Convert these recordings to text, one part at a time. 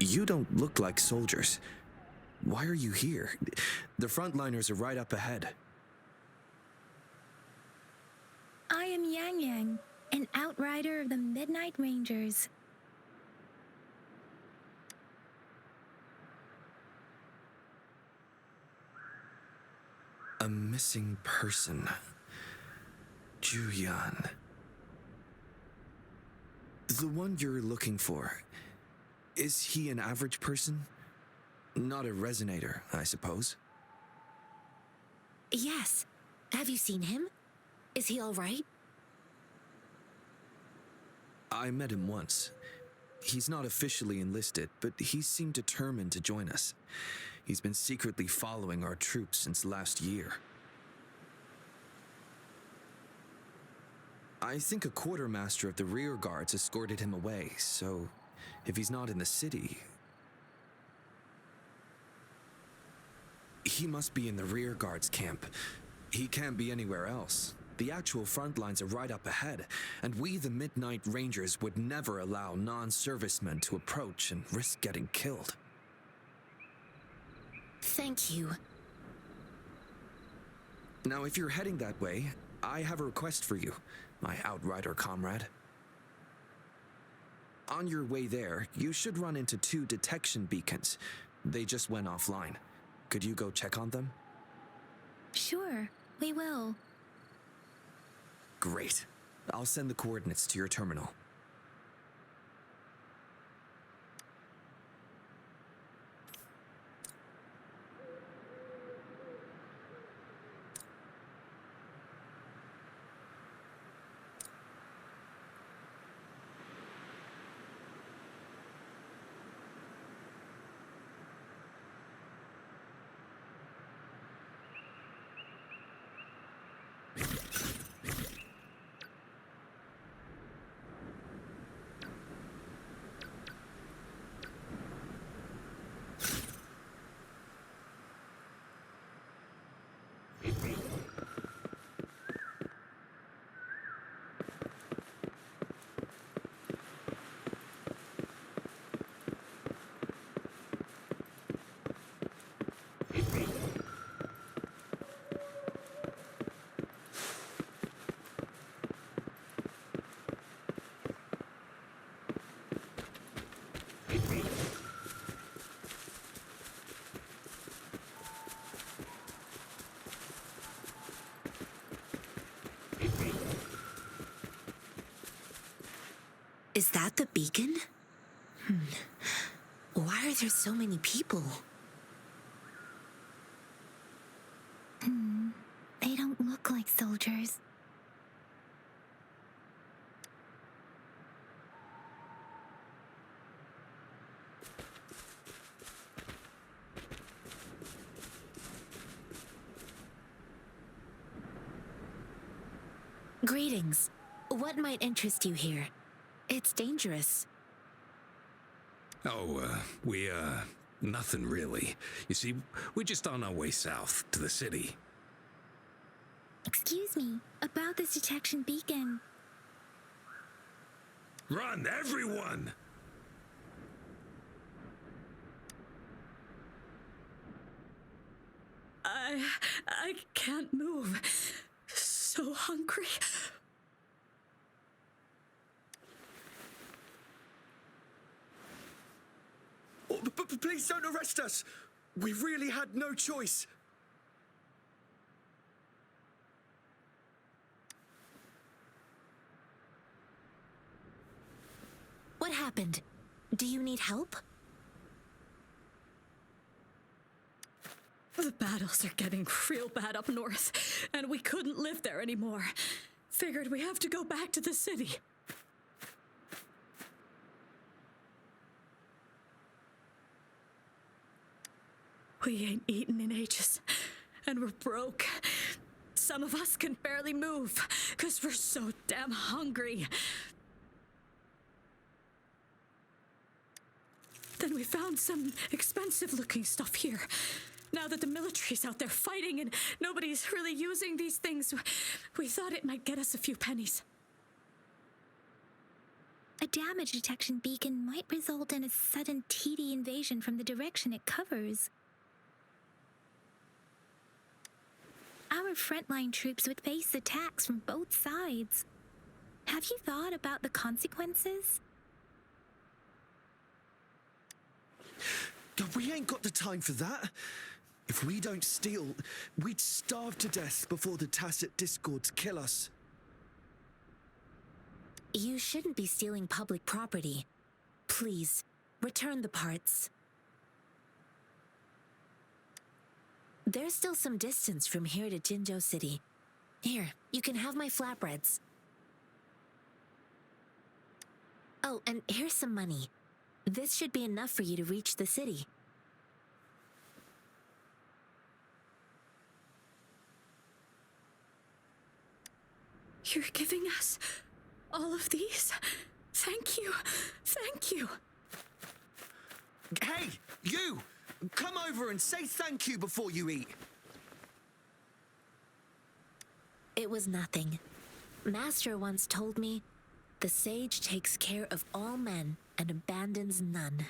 You don't look like soldiers. Why are you here? The frontliners are right up ahead. I am Yang Yang, an outrider of the Midnight Rangers. A missing person. Juyan. The one you're looking for. Is he an average person? Not a resonator, I suppose. Yes. Have you seen him? Is he all right? I met him once. He's not officially enlisted, but he seemed determined to join us. He's been secretly following our troops since last year. I think a quartermaster of the rear guards escorted him away, so if he's not in the city... He must be in the rear guards camp. He can't be anywhere else. The actual front lines are right up ahead, and we, the Midnight Rangers, would never allow non-servicemen to approach and risk getting killed. Thank you. Now, if you're heading that way, I have a request for you, my outrider comrade. On your way there, you should run into 2 detection beacons. They just went offline. Could you go check on them? Sure, we will. Great. I'll send the coordinates to your terminal. Is that the beacon? Why are there so many people? They don't look like soldiers. Greetings. What might interest you here? It's dangerous. Oh, nothing really. You see, we're just on our way south to the city. Excuse me, about this detection beacon. Run, everyone! I can't move. So hungry. Oh, please don't arrest us! We really had no choice. What happened? Do you need help? The battles are getting real bad up north, and we couldn't live there anymore. Figured we have to go back to the city. We ain't eaten in ages, and we're broke. Some of us can barely move, 'cause we're so damn hungry. Then we found some expensive-looking stuff here. Now that the military's out there fighting and nobody's really using these things, we thought it might get us a few pennies. A damage detection beacon might result in a sudden TD invasion from the direction it covers. Our frontline troops would face attacks from both sides. Have you thought about the consequences? We ain't got the time for that. If we don't steal, we'd starve to death before the tacit discords kill us. You shouldn't be stealing public property. Please, return the parts. There's still some distance from here to Jinzhou City. Here, you can have my flatbreads. Oh, and here's some money. This should be enough for you to reach the city. You're giving us all of these? Thank you. Thank you. Hey, you! Come over and say thank you before you eat. It was nothing. Master once told me, the sage takes care of all men and abandons none.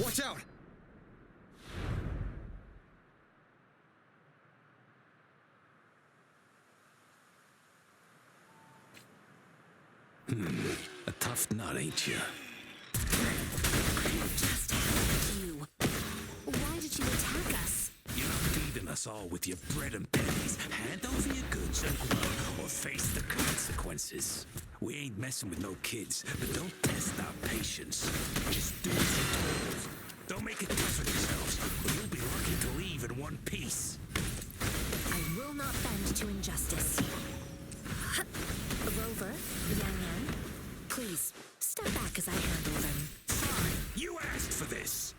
Watch out! A tough nut, ain't you? Just hate you. Why did you attack us? You're not feeding us all with your bread and pennies. Hand over your goods and grow, or face the consequences. We ain't messing with no kids, but don't test our patience. Just do as you're told. Don't make it tough on yourselves, or you'll be lucky to leave in one piece. I will not bend to injustice. Rover, Yang Yang, please, step back as I handle them. Fine, you asked for this.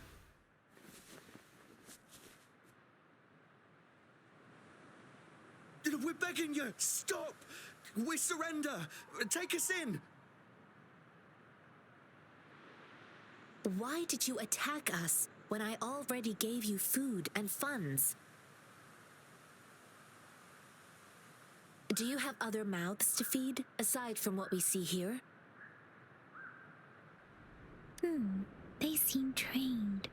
We're begging you, stop! We surrender! Take us in! Why did you attack us when I already gave you food and funds? Do you have other mouths to feed, aside from what we see here? They seem trained.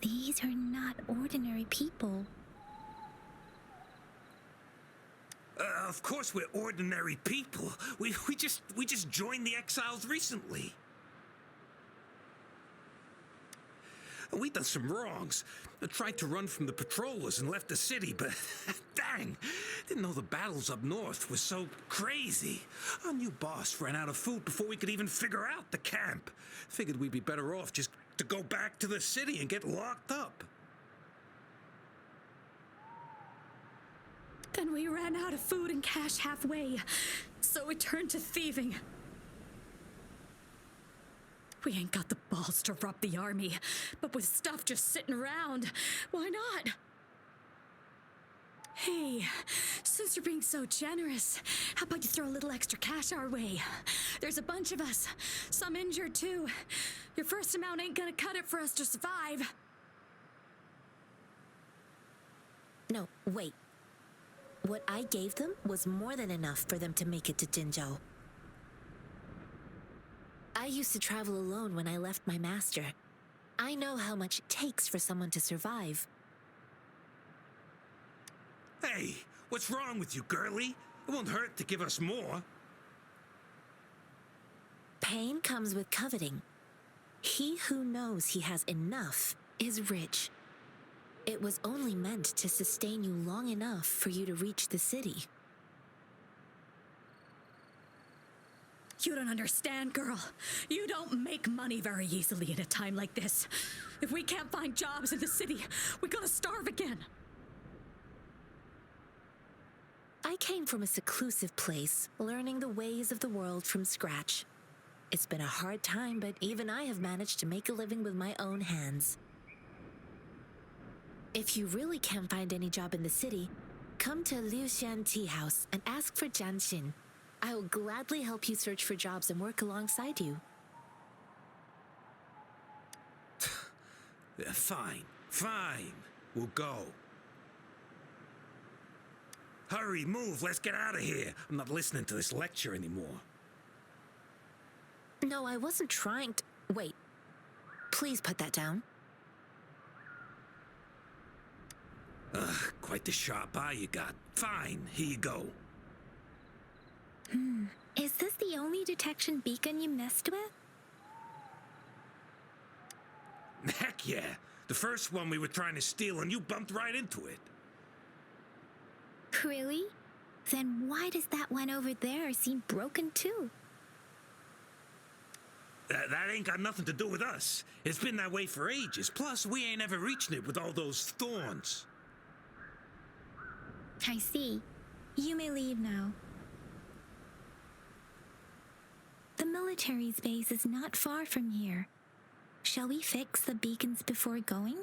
These are not ordinary people. Of course we're ordinary people. We just joined the exiles recently. We done some wrongs. I tried to run from the patrollers and left the city, but dang, didn't know the battles up north were so crazy. Our new boss ran out of food before we could even figure out the camp. Figured we'd be better off just to go back to the city and get locked up. Then we ran out of food and cash halfway, so we turned to thieving. We ain't got the balls to rob the army, but with stuff just sitting around, why not? Hey, since you're being so generous, how about you throw a little extra cash our way? There's a bunch of us, some injured too. Your first amount ain't gonna cut it for us to survive. No, wait. What I gave them was more than enough for them to make it to Jinzhou. I used to travel alone when I left my master. I know how much it takes for someone to survive. Hey, what's wrong with you, girlie? It won't hurt to give us more. Pain comes with coveting. He who knows he has enough is rich. It was only meant to sustain you long enough for you to reach the city. You don't understand, girl. You don't make money very easily in a time like this. If we can't find jobs in the city, we're gonna starve again. I came from a seclusive place, learning the ways of the world from scratch. It's been a hard time, but even I have managed to make a living with my own hands. If you really can't find any job in the city, come to Liu Xian Tea House and ask for Jian Xin. I will gladly help you search for jobs and work alongside you. Fine. We'll go. Hurry, move, let's get out of here. I'm not listening to this lecture anymore. No, I wasn't trying to... Wait. Please put that down. Quite the sharp eye you got. Fine, here you go. Is this the only detection beacon you messed with? Heck yeah. The first one we were trying to steal and you bumped right into it. Really? Then why does that one over there seem broken too? That ain't got nothing to do with us. It's been that way for ages. Plus, we ain't ever reaching it with all those thorns. I see. You may leave now. The military's base is not far from here. Shall we fix the beacons before going?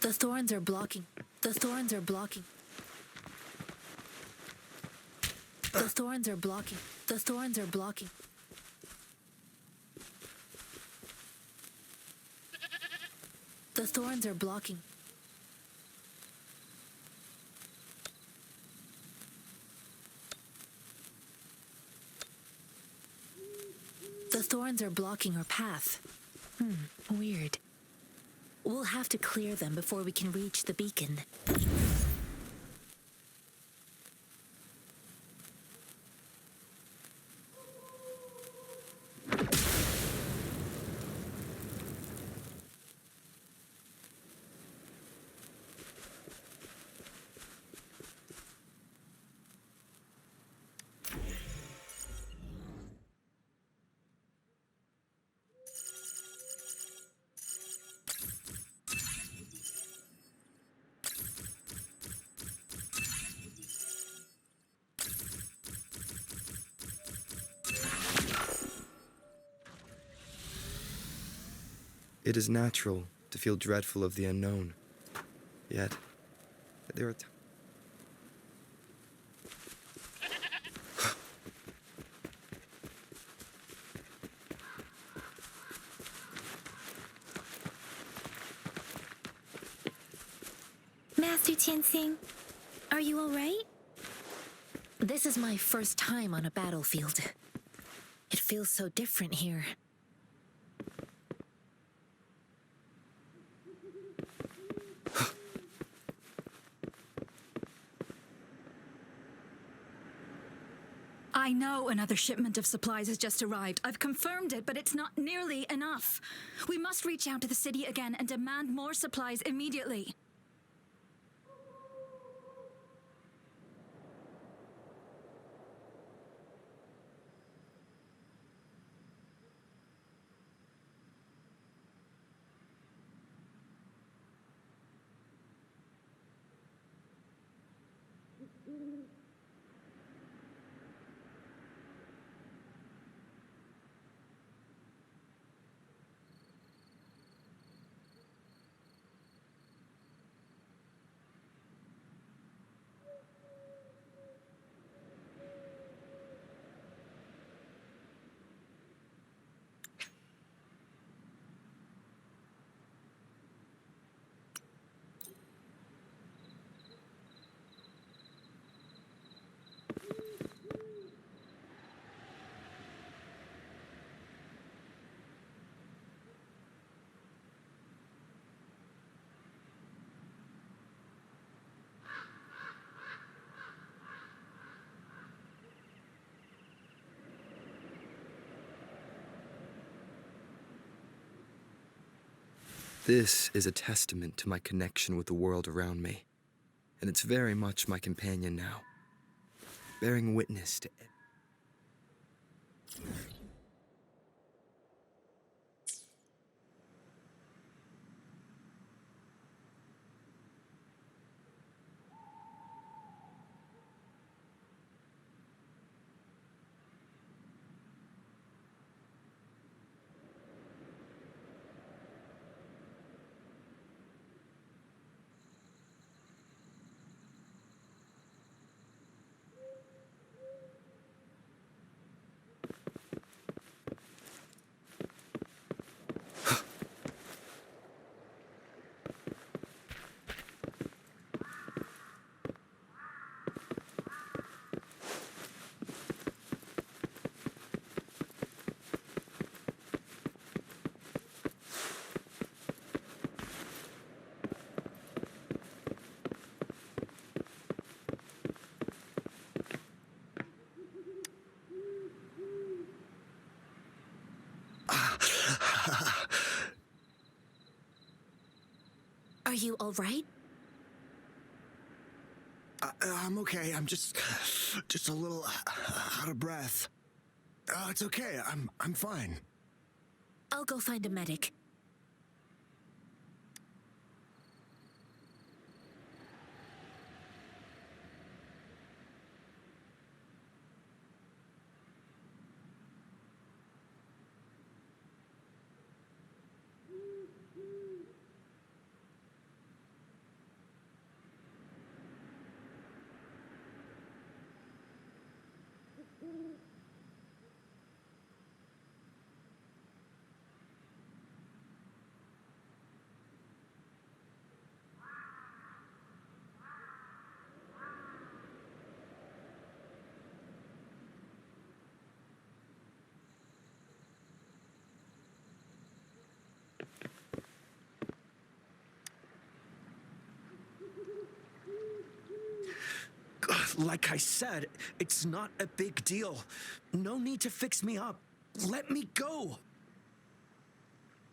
The thorns are blocking. The thorns are blocking. The thorns are blocking. The thorns are blocking. The thorns are blocking. The thorns are blocking our path. Weird. We'll have to clear them before we can reach the beacon. It is natural to feel dreadful of the unknown. Yet, there are Master Tianxing, are you all right? This is my first time on a battlefield. It feels so different here. I know another shipment of supplies has just arrived. I've confirmed it, but it's not nearly enough. We must reach out to the city again and demand more supplies immediately. This is a testament to my connection with the world around me, and it's very much my companion now, bearing witness to it. Are you all right? I'm okay. I'm just a little out of breath. It's okay. I'm fine. I'll go find a medic. Like I said, it's not a big deal. No need to fix me up. Let me go.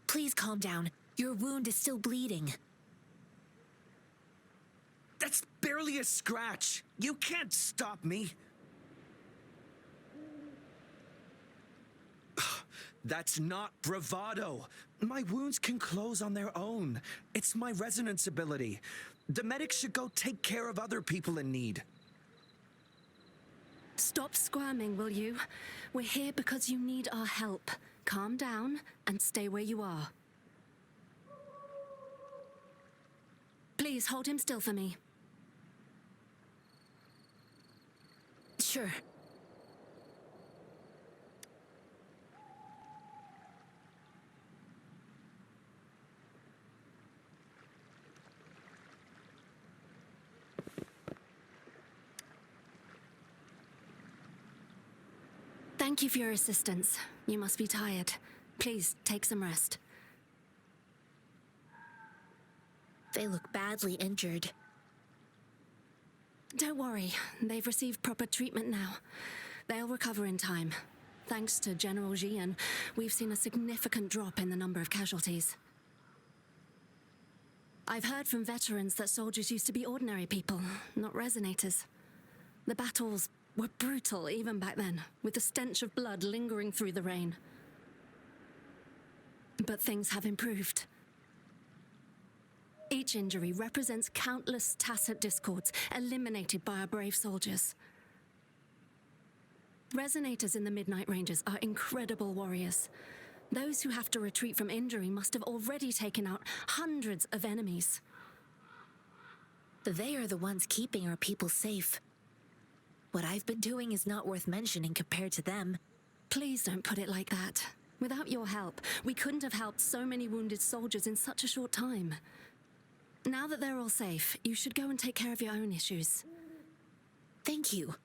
Please calm down. Your wound is still bleeding. That's barely a scratch. You can't stop me. That's not bravado. My wounds can close on their own. It's my resonance ability. The medics should go take care of other people in need. Stop squirming, will you? We're here because you need our help. Calm down and stay where you are. Please hold him still for me. Sure. Thank you for your assistance. You must be tired. Please, take some rest. They look badly injured. Don't worry, they've received proper treatment now. They'll recover in time. Thanks to General Jian, we've seen a significant drop in the number of casualties. I've heard from veterans that soldiers used to be ordinary people, not resonators. The battles were brutal even back then, with the stench of blood lingering through the rain. But things have improved. Each injury represents countless tacit discords eliminated by our brave soldiers. Resonators in the Midnight Rangers are incredible warriors. Those who have to retreat from injury must have already taken out hundreds of enemies. They are the ones keeping our people safe. What I've been doing is not worth mentioning compared to them. Please don't put it like that. Without your help, we couldn't have helped so many wounded soldiers in such a short time. Now that they're all safe, you should go and take care of your own issues. Thank you.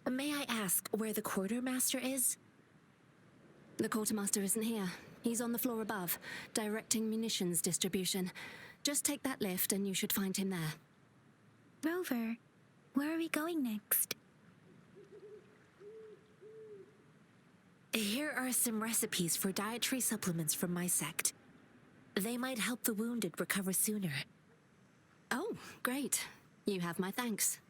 May I ask where the quartermaster is? The quartermaster isn't here. He's on the floor above, directing munitions distribution. Just take that lift and you should find him there. Rover, where are we going next? Here are some recipes for dietary supplements from my sect. They might help the wounded recover sooner. Oh, great. You have my thanks.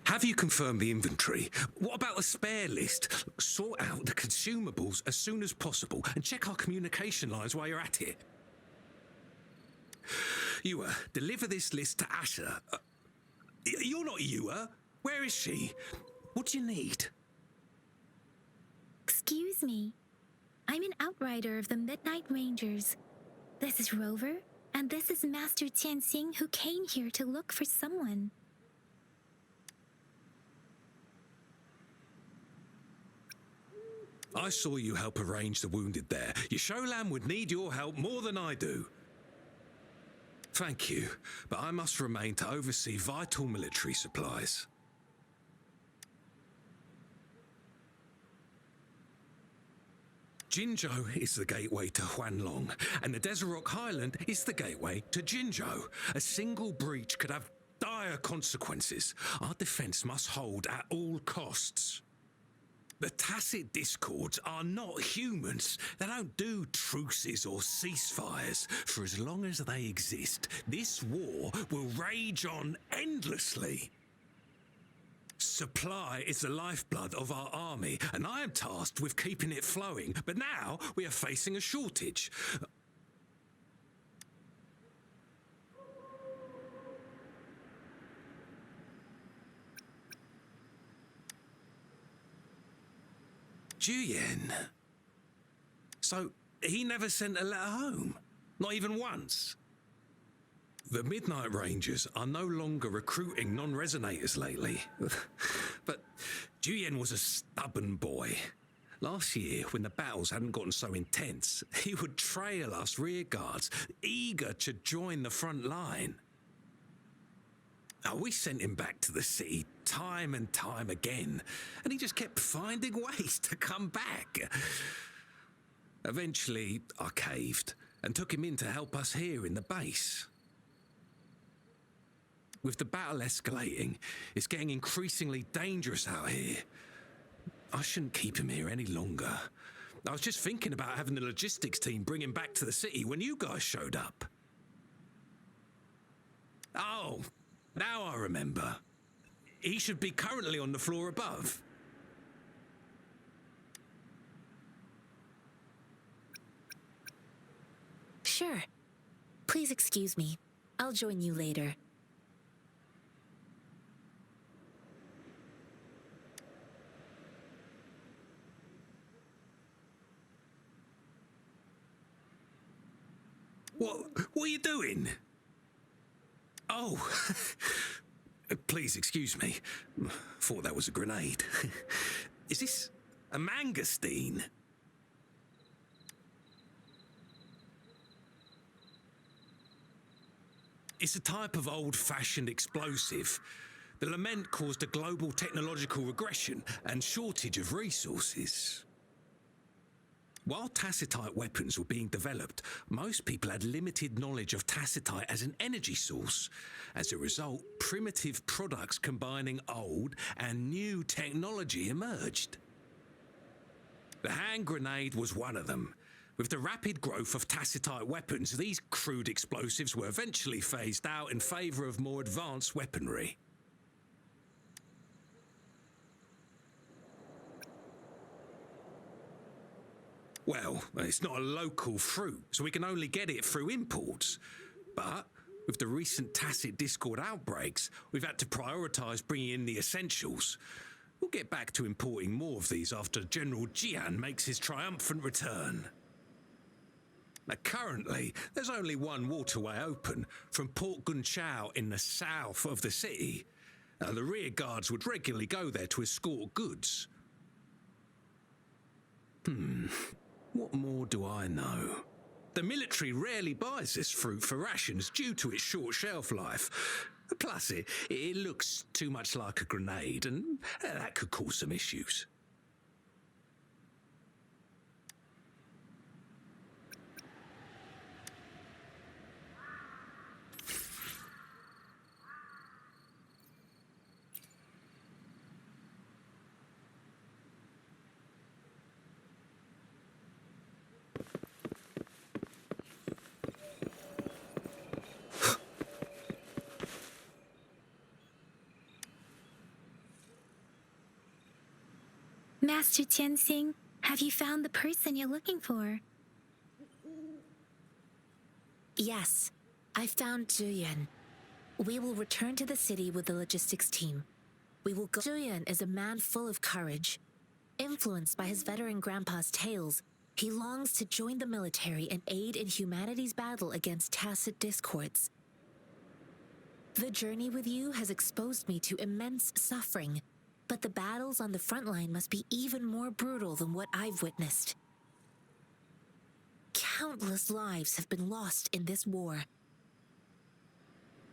Have you confirmed the inventory? What about the spare list? Sort out the consumables as soon as possible and check our communication lines while you're at it. Ewa, deliver this list to Asher. You're not Ewa. Where is she? What do you need? Excuse me. I'm an outrider of the Midnight Rangers. This is Rover, and this is Master Tianxing, who came here to look for someone. I saw you help arrange the wounded there. Your Sholam would need your help more than I do. Thank you, but I must remain to oversee vital military supplies. Jinzhou is the gateway to Huanlong, and the Desert Rock Highland is the gateway to Jinzhou. A single breach could have dire consequences. Our defense must hold at all costs. The tacit discords are not humans. They don't do truces or ceasefires. For as long as they exist, this war will rage on endlessly. Supply is the lifeblood of our army, and I am tasked with keeping it flowing. But now we are facing a shortage. Juyen. So he never sent a letter home? Not even once? The Midnight Rangers are no longer recruiting non-resonators lately. But Juyen was a stubborn boy. Last year, when the battles hadn't gotten so intense, he would trail us rearguards, eager to join the front line. We sent him back to the city time and time again, and he just kept finding ways to come back. Eventually, I caved and took him in to help us here in the base. With the battle escalating, it's getting increasingly dangerous out here. I shouldn't keep him here any longer. I was just thinking about having the logistics team bring him back to the city when you guys showed up. Oh, now I remember. He should be currently on the floor above. Sure. Please excuse me. I'll join you later. What are you doing? Oh, please excuse me. Thought that was a grenade. Is this a mangosteen? It's a type of old-fashioned explosive. The lament caused a global technological regression and shortage of resources. While tacitite weapons were being developed, most people had limited knowledge of tacitite as an energy source. As a result, primitive products combining old and new technology emerged. The hand grenade was one of them. With the rapid growth of tacitite weapons, these crude explosives were eventually phased out in favour of more advanced weaponry. Well, it's not a local fruit, so we can only get it through imports. But with the recent tacit discord outbreaks, we've had to prioritise bringing in the essentials. We'll get back to importing more of these after General Jian makes his triumphant return. Now, currently, there's only one waterway open from Port Gunchao in the south of the city. The rear guards would regularly go there to escort goods. What more do I know? The military rarely buys this fruit for rations due to its short shelf life. Plus, it looks too much like a grenade, and that could cause some issues. Master Tianxing, have you found the person you're looking for? Yes, I found Zhuyan. We will return to the city with the logistics team. We will go. Zhuyan is a man full of courage. Influenced by his veteran grandpa's tales, he longs to join the military and aid in humanity's battle against tacit discords. The journey with you has exposed me to immense suffering, but the battles on the front line must be even more brutal than what I've witnessed. Countless lives have been lost in this war.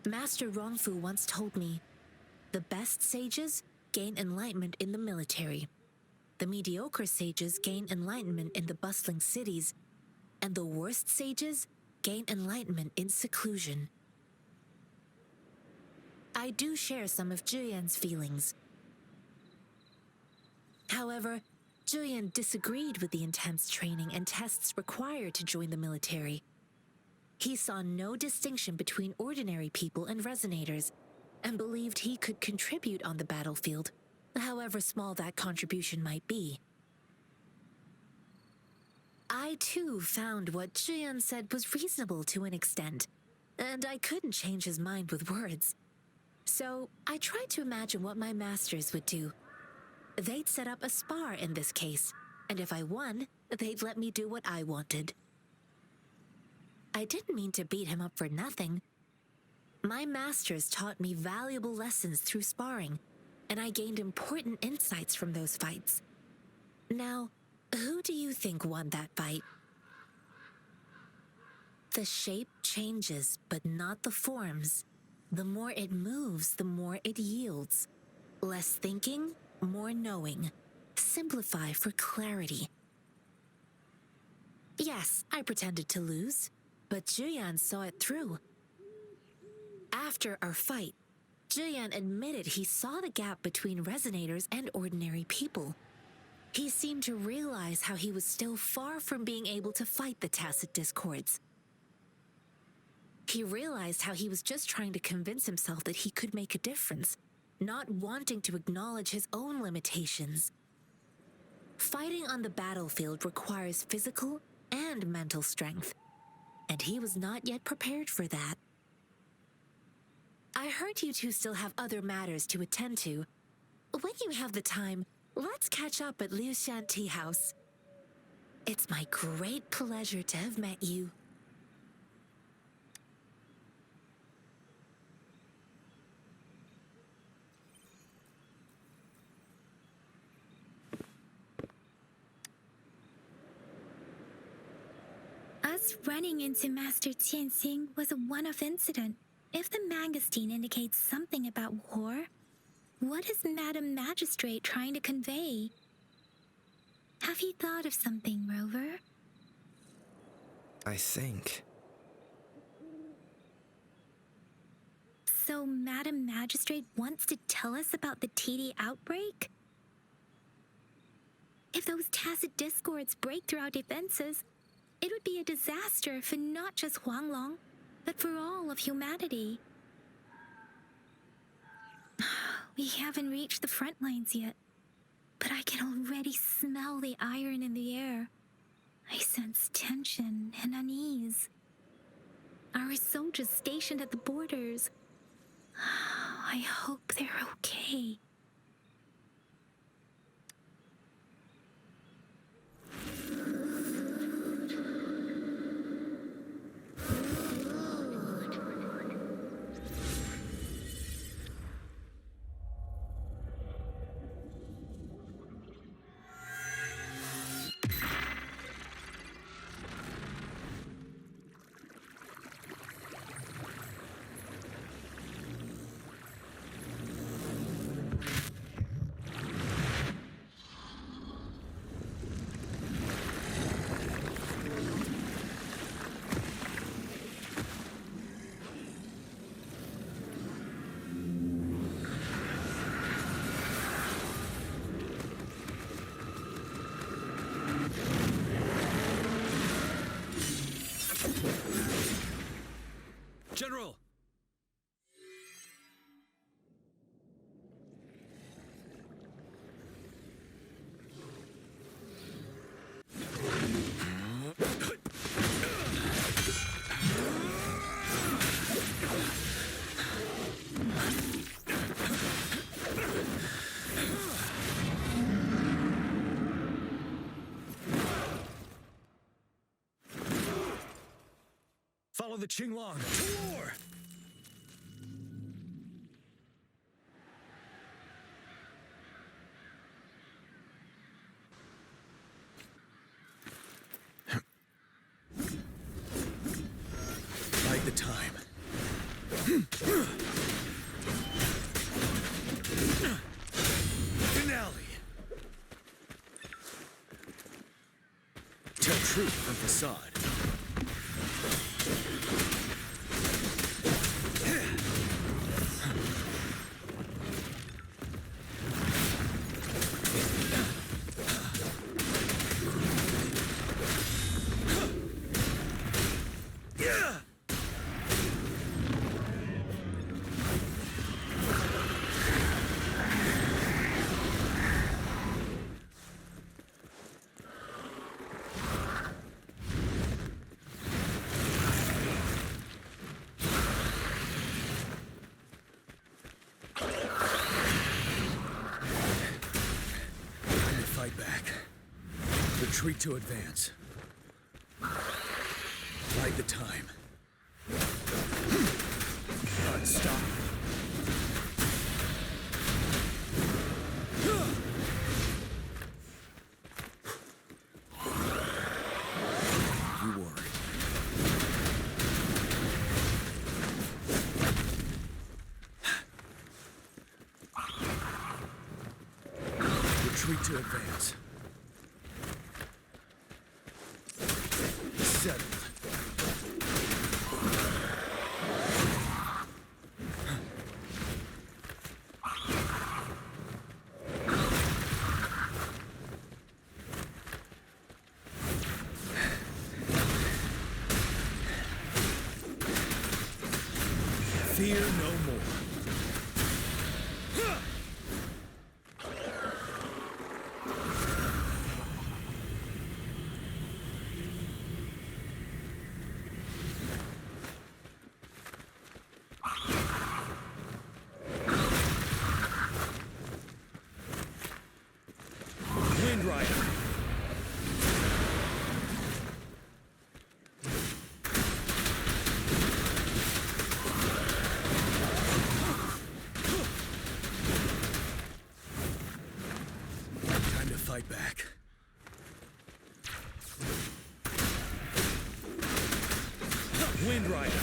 Master Rongfu once told me, the best sages gain enlightenment in the military. The mediocre sages gain enlightenment in the bustling cities, and the worst sages gain enlightenment in seclusion. I do share some of Zhuyan's feelings. However, Zhuyan disagreed with the intense training and tests required to join the military. He saw no distinction between ordinary people and resonators, and believed he could contribute on the battlefield, however small that contribution might be. I too found what Zhuyan said was reasonable to an extent, and I couldn't change his mind with words. So I tried to imagine what my masters would do. They'd set up a spar in this case, and if I won, they'd let me do what I wanted. I didn't mean to beat him up for nothing. My masters taught me valuable lessons through sparring, and I gained important insights from those fights. Now, who do you think won that fight? The shape changes, but not the forms. The more it moves, the more it yields. Less thinking, more knowing. Simplify for clarity. Yes, I pretended to lose, but Zhuyan saw it through. After our fight, Zhuyan admitted he saw the gap between resonators and ordinary people. He seemed to realize how he was still far from being able to fight the tacit discords. He realized how he was just trying to convince himself that he could make a difference, not wanting to acknowledge his own limitations. Fighting on the battlefield requires physical and mental strength, and he was not yet prepared for that. I heard you two still have other matters to attend to. When you have the time, let's catch up at Liu Shan Tea House. It's my great pleasure to have met you. Us running into Master Tianxing was a one-off incident. If the mangosteen indicates something about war, what is Madam Magistrate trying to convey? Have you thought of something, Rover? I think. So Madam Magistrate wants to tell us about the TD outbreak? If those tacit discords break through our defenses, it would be a disaster for not just Huanglong, but for all of humanity. We haven't reached the front lines yet, but I can already smell the iron in the air. I sense tension and unease. Our soldiers stationed at the borders, I hope they're okay. General! Follow the Qinglong to war! Bide the time. Finale! Tell truth from facade. Retreat to advance. Bide the time. Stop. You worry. Retreat to advance. Settled. Fear no more. Wind Rider. Time to fight back. Rider.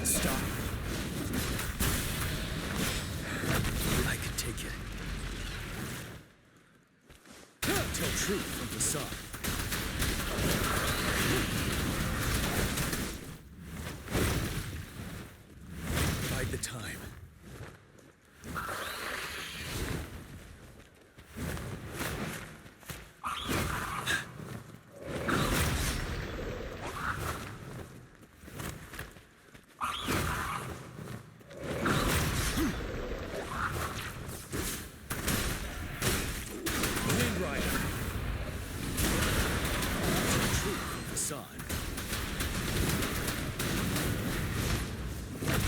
Stop. I can take it. Tell truth from the sun. Bide the time.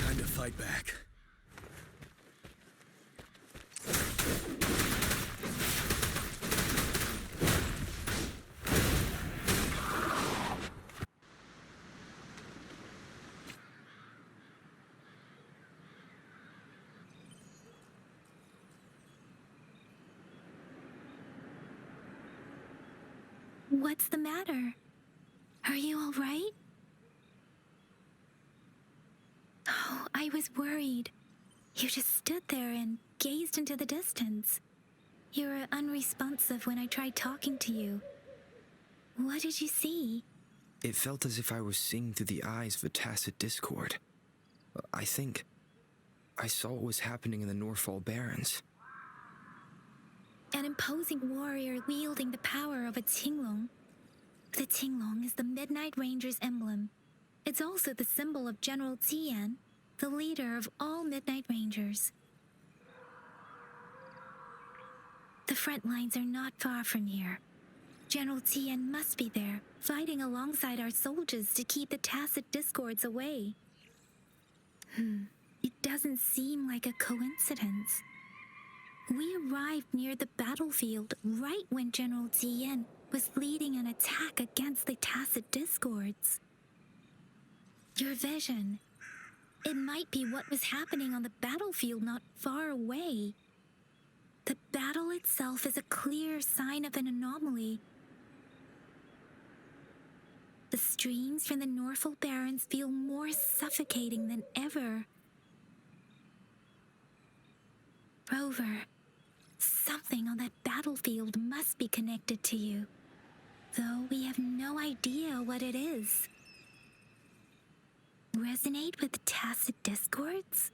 Time to fight back. What's the matter? Are you all right? Oh, I was worried. You just stood there and gazed into the distance. You were unresponsive when I tried talking to you. What did you see? It felt as if I was seeing through the eyes of a tacit discord. I think I saw what was happening in the Norfall Barrens. An imposing warrior wielding the power of a Tinglong. The Tinglong is the Midnight Ranger's emblem. It's also the symbol of General Tian, the leader of all Midnight Rangers. The front lines are not far from here. General Tian must be there, fighting alongside our soldiers to keep the tacit discords away. It doesn't seem like a coincidence. We arrived near the battlefield right when General Tian was leading an attack against the tacit discords. Your vision. It might be what was happening on the battlefield not far away. The battle itself is a clear sign of an anomaly. The streams from the Norfall Barrens feel more suffocating than ever. Rover, something on that battlefield must be connected to you, though we have no idea what it is. Resonate with the tacit discords?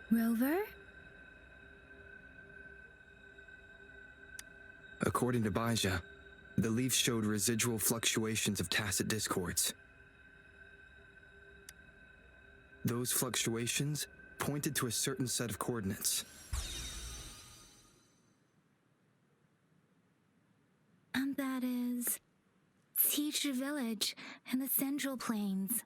Rover? According to Baija, the leaf showed residual fluctuations of tacit discords. Those fluctuations pointed to a certain set of coordinates. And that is Siege Village in the Central Plains.